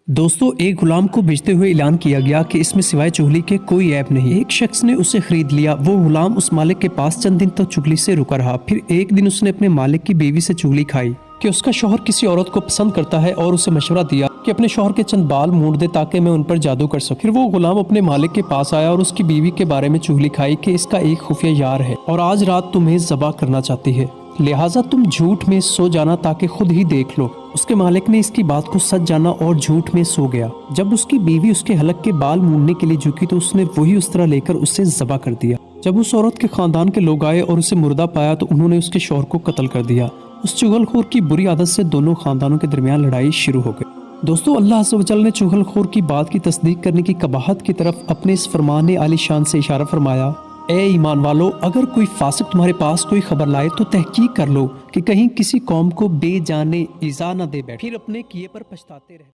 दोस्तों, एक गुलाम को बेचते हुए ऐलान किया गया कि इसमें सिवाय चुगली के कोई ऐप नहीं। एक शख्स ने उसे खरीद लिया। वो गुलाम उस मालिक के पास चंद दिन तक चुगली से रुका रहा। फिर एक दिन उसने अपने मालिक की बीवी से चुगली खाई कि उसका शौहर किसी औरत को पसंद करता है और उसे मशवरा दिया कि अपने शौहर के चंद बाल मूंड दे ताकि मैं उन पर जादू कर सकूं। फिर वो गुलाम अपने मालिक के पास आया और उसकी बीवी के बारे में चुगली खाई कि इसका एक खुफिया यार है और आज रात तुम्हें ज़बह करना चाहती है, लिहाजा तुम झूठ में सो जाना ताकि खुद ही देख लो। उसके मालिक ने इसकी बात को सच जाना और झूठ में सो गया। जब उसकी बीवी उसके हलक के बाल मूंडने के लिए झुकी तो उसने वही उस तरह लेकर उसे ज़बह कर दिया। जब उस औरत के खानदान के लोग आए और उसे मुर्दा पाया तो उन्होंने उसके शौहर को कत्ल कर दिया। उस चुगलखोर की बुरी आदत से दोनों खानदानों के दरमियान लड़ाई शुरू हो गई। दोस्तों, अल्लाह अज़्ज़ व जल ने चुगलखोर की बात की तस्दीक करने की कबाहत की तरफ अपने इस फरमान आली शान से इशारा फरमाया, ए ईमान वालो, अगर कोई फासिक तुम्हारे पास कोई खबर लाए तो तहकीक कर लो कि कहीं किसी कौम को बेजाने ईज़ा न दे बैठे, फिर अपने किए पर पछताते रहे।